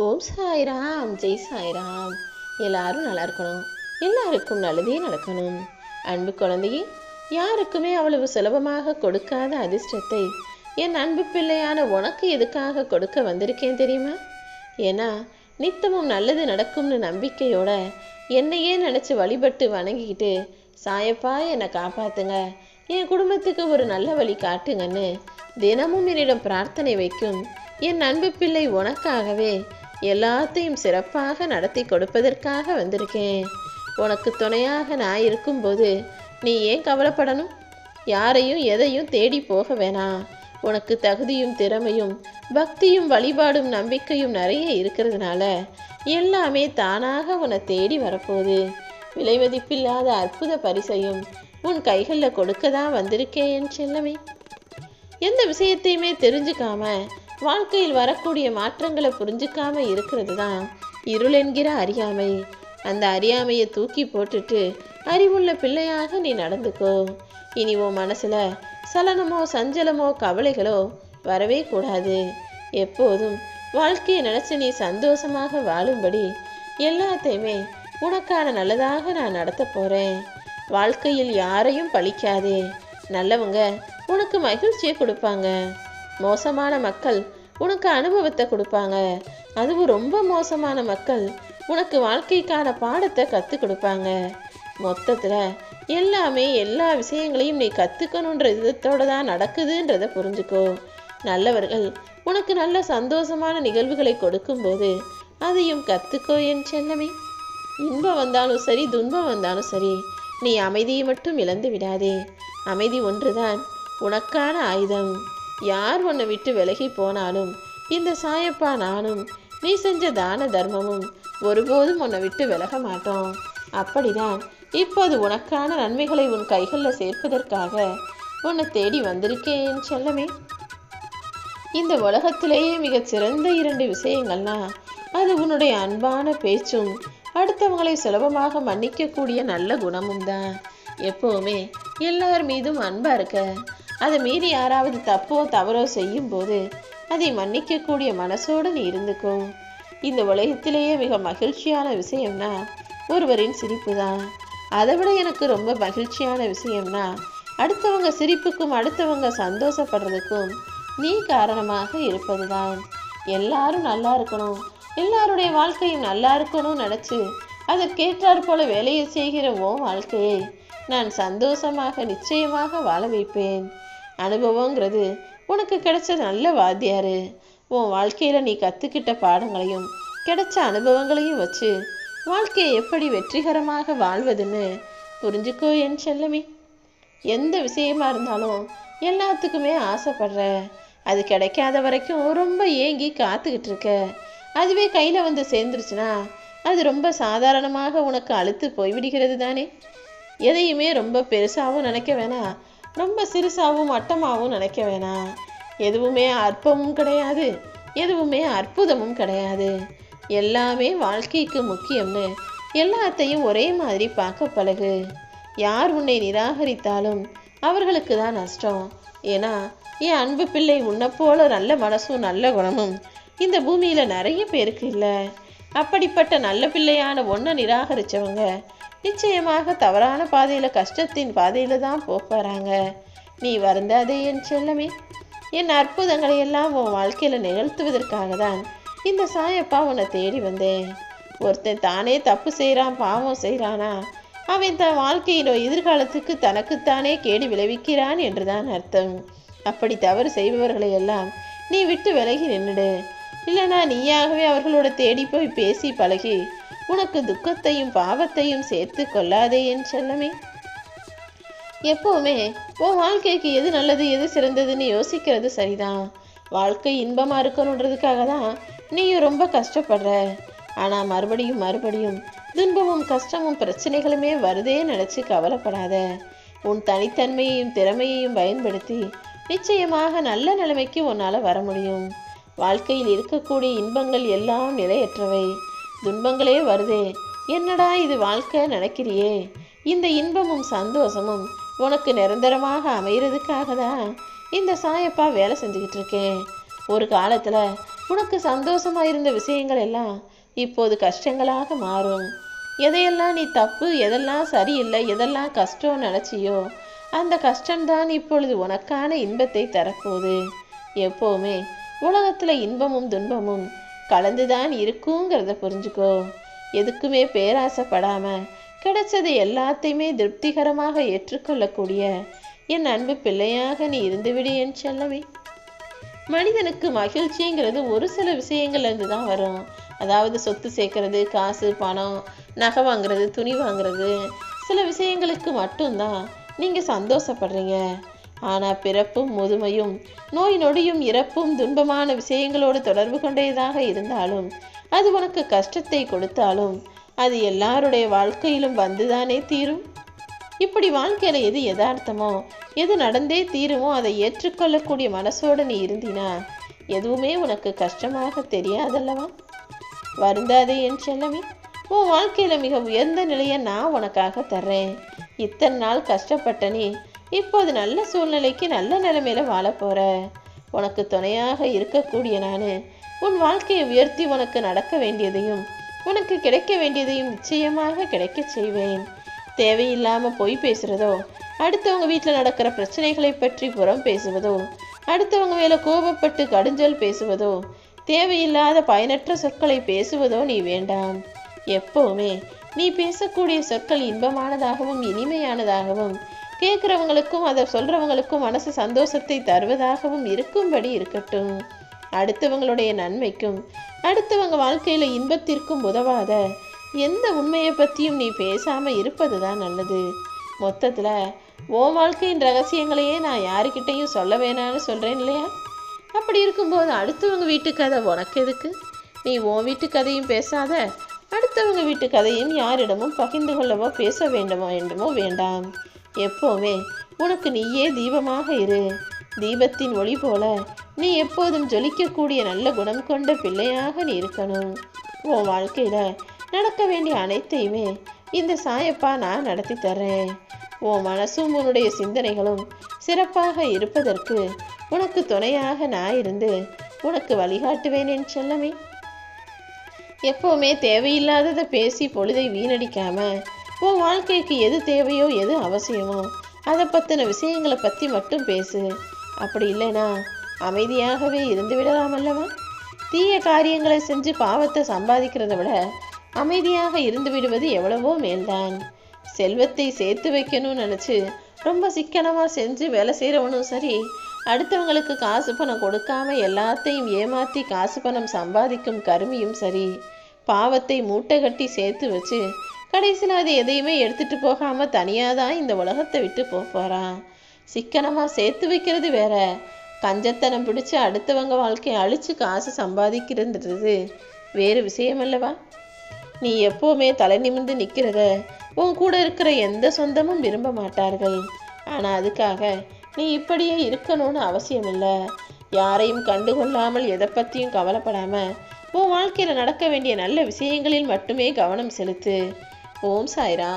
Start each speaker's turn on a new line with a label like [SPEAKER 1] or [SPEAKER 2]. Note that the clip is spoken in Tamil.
[SPEAKER 1] ஓம் சாய்ராம், ஜெய் சாய்ராம். எல்லாரும் நல்லா இருக்கணும், எல்லாருக்கும் நல்லதே நடக்கணும். அன்பு குழந்தையே, யாருக்குமே அவ்வளவு சுலபமாக கொடுக்காத அதிர்ஷ்டத்தை என் அன்பு பிள்ளையான உனக்கு எதுக்காக கொடுக்க வந்திருக்கேன் தெரியுமா? ஏன்னா நித்தமும் நல்லது நடக்கும்னு நம்பிக்கையோட என்னையே நினச்சி வழிபட்டு வணங்கிக்கிட்டு, சாயப்பா என்னை காப்பாத்துங்க, என் குடும்பத்துக்கு ஒரு நல்ல வழி காட்டுங்கன்னு தினமும் என்னிடம் பிரார்த்தனை வைக்கும் என் அன்பு பிள்ளை உனக்காகவே எல்லாத்தையும் சிறப்பாக நடத்தி கொடுப்பதற்காக வந்திருக்கேன். உனக்கு துணையாக நான் இருக்கும்போது நீ ஏன் கவலைப்படணும்? யாரையும் எதையும் தேடி போக வேணாம். உனக்கு தகுதியும் திறமையும் பக்தியும் வழிபாடும் நம்பிக்கையும் நிறைய இருக்கிறதுனால எல்லாமே தானாக உன்னை தேடி வரப்போகுது. விலைமதிப்பில்லாத அற்புத பரிசையும் உன் கைகளில் கொடுக்க தான் வந்திருக்கேன் என் செல்லமே. எந்த விஷயத்தையுமே தெரிஞ்சுக்காம வாழ்க்கையில் வரக்கூடிய மாற்றங்களை புரிஞ்சுக்காம இருக்கிறது தான் இருள் என்கிற அறியாமை. அந்த அறியாமையை தூக்கி போட்டுட்டு அறிவுள்ள பிள்ளையாக நீ நடந்துக்கோ. இனி உன் மனசுல சலனமோ சஞ்சலமோ கவலைகளோ வரவே கூடாது. எப்போதும் வாழ்க்கையை நினைச்சு நீ சந்தோஷமாக வாழும்படி எல்லாத்தையுமே உனக்கான நல்லதாக நான் நடத்த போறேன். வாழ்க்கையில் யாரையும் பழிக்காதே. நல்லவங்க உனக்கு மகிழ்ச்சியை கொடுப்பாங்க, மோசமான மக்கள் உனக்கு அனுபவத்தை கொடுப்பாங்க, அதுவும் ரொம்ப மோசமான மக்கள் உனக்கு வாழ்க்கைக்கான பாடத்தை கற்றுக் கொடுப்பாங்க. மொத்தத்தில் எல்லாமே எல்லா விஷயங்களையும் நீ கற்றுக்கணுன்ற விதத்தோடு தான் நடக்குதுன்றதை புரிஞ்சுக்கோ. நல்லவர்கள் உனக்கு நல்ல சந்தோஷமான நிகழ்வுகளை கொடுக்கும்போது அதையும் கற்றுக்கோ என் செல்லமே. இன்பம் வந்தாலும் சரி, துன்பம் வந்தாலும் சரி, நீ அமைதியை மட்டும் இழந்து விடாதே. அமைதி ஒன்றுதான் உனக்கான ஆயுதம். யார் உன்னை விட்டு விலகி போனாலும் இந்த சாயப்பா நானும் நீ செஞ்ச தான தர்மமும் ஒருபோதும் உன்னை விட்டு விலக மாட்டோம். அப்படிதான் இப்போது உனக்கான நன்மைகளை உன் கைகளில் சேர்ப்பதற்காக உன்னை தேடி வந்திருக்கேன் செல்லமே. இந்த உலகத்திலேயே மிகச் சிறந்த 2 விஷயங்கள்னா அது உன்னுடைய அன்பான பேச்சும் அடுத்தவங்களை சுலபமாக மன்னிக்கக்கூடிய நல்ல குணமும் தான். எப்போவுமே எல்லார் மீதும் அன்பா இருக்க, அதை மீறி யாராவது தப்போ தவறோ செய்யும் போது அதை மன்னிக்கக்கூடிய மனசோடு நீ இருந்துக்கோ. இந்த உலகத்திலேயே மிக மகிழ்ச்சியான விஷயம்னா ஒருவரின் சிரிப்பு தான். அதை விட எனக்கு ரொம்ப மகிழ்ச்சியான விஷயம்னா அடுத்தவங்க சிரிப்புக்கும் அடுத்தவங்க சந்தோஷப்படுறதுக்கும் நீ காரணமாக இருப்பது தான். எல்லாரும் நல்லா இருக்கணும், எல்லாருடைய வாழ்க்கையும் நல்லா இருக்கணும்னு நினச்சி அதற்கேற்றாற் போல வேலையை செய்கிற உன் வாழ்க்கையை நான் சந்தோஷமாக நிச்சயமாக வாழ வைப்பேன். அனுபவங்கிறது உனக்கு கிடைச்ச நல்ல வாத்தியாரு. உன் வாழ்க்கையில் நீ கற்றுக்கிட்ட பாடங்களையும் கிடைச்ச அனுபவங்களையும் வச்சு வாழ்க்கையை எப்படி வெற்றிகரமாக வாழ்வதுன்னு புரிஞ்சுக்கோ என் செல்லமே. எந்த விஷயமா இருந்தாலும் எல்லாத்துக்குமே ஆசைப்படுற, அது கிடைக்காத வரைக்கும் ரொம்ப ஏங்கி காத்துக்கிட்டு இருக்க. அதுவே கையில் வந்து சேர்ந்துருச்சுன்னா அது ரொம்ப சாதாரணமாக உனக்கு அழுத்து போய்விடுகிறது தானே. எதையுமே ரொம்ப பெருசாகவும் நினைக்க வேணாம், ரொம்ப சிறுசாகவும் மட்டமாகவும் நினைக்க வேணாம். எதுவுமே அற்பமும் கிடையாது, எதுவுமே அற்புதமும் கிடையாது. எல்லாமே வாழ்க்கைக்கு முக்கியம்னு எல்லாத்தையும் ஒரே மாதிரி பார்க்க பழகு. யார் உன்னை நிராகரித்தாலும் அவர்களுக்கு தான் நஷ்டம். ஏன்னா என் அன்பு பிள்ளை உன்னை போல நல்ல மனசும் நல்ல குணமும் இந்த பூமியில் நிறைய பேருக்கு இல்லை. அப்படிப்பட்ட நல்ல பிள்ளையான ஒன்றை நிராகரித்தவங்க நிச்சயமாக தவறான பாதையில், கஷ்டத்தின் பாதையில் தான் போகிறாங்க. நீ வருந்தாதே என் செல்லமே. என் அற்புதங்களை எல்லாம் உன் வாழ்க்கையில் நிகழ்த்துவதற்காக தான் இந்த சாயப்பா உன்னை தேடி வந்தேன். ஒருத்தன் தானே தப்பு செய்கிறான், பாவம் செய்கிறானா, அவன் தன் வாழ்க்கையிலோ எதிர்காலத்துக்கு தனக்குத்தானே கேடு விளைவிக்கிறான் என்றுதான் அர்த்தம். அப்படி தவறு செய்பவர்களை எல்லாம் நீ விட்டு விலகி நின்றுடு. இல்லைனா நீயாகவே அவர்களோட தேடி போய் பேசி பழகி உனக்கு துக்கத்தையும் பாவத்தையும் சேர்த்து கொள்ளாதே என் செல்லமே. எப்போவுமே உன் வாழ்க்கைக்கு எது நல்லது எது சிறந்ததுன்னு யோசிக்கிறது சரிதான். வாழ்க்கை இன்பமாக இருக்கணுன்றதுக்காக தான் நீயும் ரொம்ப கஷ்டப்படுற. ஆனால் மறுபடியும் மறுபடியும் துன்பமும் கஷ்டமும் பிரச்சனைகளுமே வருதே நினச்சி கவலைப்படாத. உன் தனித்தன்மையையும் திறமையையும் பயன்படுத்தி நிச்சயமாக நல்ல நிலைமைக்கு உன்னால் வர முடியும். வாழ்க்கையில் இருக்கக்கூடிய இன்பங்கள் எல்லாம் நிலையற்றவை, துன்பங்களே வருதே. என்னடா இது வாழ்க்கை நினைக்கிறியே? இந்த இன்பமும் சந்தோஷமும் உனக்கு நிரந்தரமாக அமைகிறதுக்காக தான் இந்த சாயப்பா வேலை செஞ்சுக்கிட்டு இருக்கேன். ஒரு காலத்தில் உனக்கு சந்தோஷமா இருந்த விஷயங்கள் எல்லாம் இப்போது கஷ்டங்களாக மாறும். எதையெல்லாம் நீ தப்பு, எதெல்லாம் சரியில்லை, எதெல்லாம் கஷ்டம் நினைச்சியோ அந்த கஷ்டம்தான் இப்பொழுது உனக்கான இன்பத்தை தரப்போகுது. எப்போவுமே உலகத்துல இன்பமும் துன்பமும் கலந்துதான் இருக்குங்கிறத புரிஞ்சுக்கோ. எதுக்குமே பேராசைப்படாம கிடைச்சது எல்லாத்தையுமே திருப்திகரமாக ஏற்றுக்கொள்ளக்கூடிய என் அன்பு பிள்ளையாக நீ இருந்துவிடு என் செல்லமே. மனிதனுக்கு மகிழ்ச்சிங்கிறது ஒரு சில விஷயங்கள்ல இருந்து தான் வரும். அதாவது சொத்து சேர்க்கறது, காசு பணம், நகை வாங்குறது, துணி வாங்குறது, சில விஷயங்களுக்கு மட்டும்தான் நீங்க சந்தோஷப்படுறீங்க. ஆனா பிறப்பும் முதுமையும் நோய் நொடியும் இறப்பும் துன்பமான விஷயங்களோடு தொடர்பு கொண்டதாக இருந்தாலும் அது உனக்கு கஷ்டத்தை கொடுத்தாலும் அது எல்லாருடைய வாழ்க்கையிலும் வந்துதானே தீரும். இப்படி வாழ்க்கையில எது யதார்த்தமோ, எது நடந்தே தீருமோ அதை ஏற்றுக்கொள்ளக்கூடிய மனசோட நீ இருந்தினா எதுவுமே உனக்கு கஷ்டமாக தெரியாதல்லவா? வருந்தாதே என் செல்லமே. உன் வாழ்க்கையில மிக உயர்ந்த நிலையை நான் உனக்காக தர்றேன். இத்தனை நாள் கஷ்டப்பட்ட நீ இப்போது நல்ல சூழ்நிலைக்கு நல்ல நிலைமையில வாழ போற. உனக்கு துணையாக இருக்கக்கூடிய நானு உன் வாழ்க்கையை உயர்த்தி உனக்கு நடக்க வேண்டியதையும் உனக்கு கிடைக்க வேண்டியதையும் நிச்சயமாக கிடைக்க செய்வேன். தேவையில்லாம பொய் பேசுறதோ, அடுத்தவங்க வீட்டில் நடக்கிற பிரச்சனைகளை பற்றி புறம் பேசுவதோ, அடுத்தவங்க மேல கோபப்பட்டு கடுஞ்சல் பேசுவதோ, தேவையில்லாத பயனற்ற சொற்களை பேசுவதோ நீ வேண்டாம். எப்பவுமே நீ பேசக்கூடிய சொற்கள் இன்பமானதாகவும் இனிமையானதாகவும் கேட்கிறவங்களுக்கும் அதை சொல்றவங்களுக்கும் மனசு சந்தோஷத்தை தருவதாகவும் இருக்கும்படி இருக்கட்டும். அடுத்தவங்களுடைய நன்மைக்கும் அடுத்தவங்க வாழ்க்கையில இன்பத்திற்கும் உதவாத எந்த உண்மையை பற்றியும் நீ பேசாம இருப்பதுதான் நல்லது. மொத்தத்துல உன் வாழ்க்கையின் ரகசியங்களையே நான் யாருக்கிட்டையும் சொல்ல வேணான்னு சொல்றேன் இல்லையா? அப்படி இருக்கும்போது அடுத்தவங்க வீட்டு கதை உனக்கு எதுக்கு? நீ உன் வீட்டு கதையும் பேசாத, அடுத்தவங்க வீட்டு கதையும் யாரிடமும் பகிர்ந்து கொள்ளவோ பேச வேண்டுமோ வேண்டாம். எப்போவுமே உனக்கு நீயே தீபமாக இரு. தீபத்தின் ஒளி போல நீ எப்போதும் ஜொலிக்கக்கூடிய நல்ல குணம் கொண்ட பிள்ளையாக நீ இருக்கணும். உன் வாழ்க்கையில நடக்க வேண்டிய அனைத்தையுமே இந்த சாயப்பா நான் நடத்தி தர்றேன். உன் மனசும் உன்னுடைய சிந்தனைகளும் சிறப்பாக இருப்பதற்கு உனக்கு துணையாக நான் இருந்து உனக்கு வழிகாட்டுவேன் என் செல்லமே. எப்பவுமே தேவையில்லாததை பேசி பொழுதை வீணடிக்காம உன் வாழ்க்கைக்கு எது தேவையோ எது அவசியமோ அதை பற்றின விஷயங்களை பற்றி மட்டும் பேசு. அப்படி இல்லைனா அமைதியாகவே இருந்து விடலாம் அல்லவா? தீய காரியங்களை செஞ்சு பாவத்தை சம்பாதிக்கிறத விட அமைதியாக இருந்து விடுவது எவ்வளவோ மேல்தான். செல்வத்தை சேர்த்து வைக்கணும்னு நினச்சி ரொம்ப சிக்கனமாக செஞ்சு வேலை செய்கிறவனும் சரி, அடுத்தவங்களுக்கு காசு பணம் கொடுக்காம எல்லாத்தையும் ஏமாற்றி காசு பணம் சம்பாதிக்கும் கருமியும் சரி, பாவத்தை மூட்டை கட்டி சேர்த்து வச்சு கடைசியில் அது எதையுமே எடுத்துட்டு போகாம தனியாதான் இந்த உலகத்தை விட்டு போறான். சிக்கனமா சேர்த்து வைக்கிறது வேற, கஞ்சத்தனம் பிடிச்சு அடுத்தவங்க வாழ்க்கையை அழிச்சு காசு சம்பாதிக்கிறது வேறு விஷயம் அல்லவா? நீ எப்பவுமே தலை நிமிர்ந்து நிற்கிறத உன் கூட இருக்கிற எந்த சொந்தமும் விரும்ப மாட்டார்கள். ஆனா அதுக்காக நீ இப்படியே இருக்கணும்னு அவசியம் இல்லை. யாரையும் கண்டுகொள்ளாமல் எதை பற்றியும் கவலைப்படாம உன் வாழ்க்கையில நடக்க வேண்டிய நல்ல விஷயங்களில் மட்டுமே கவனம் செலுத்து. ஓம் சாய்ராம்.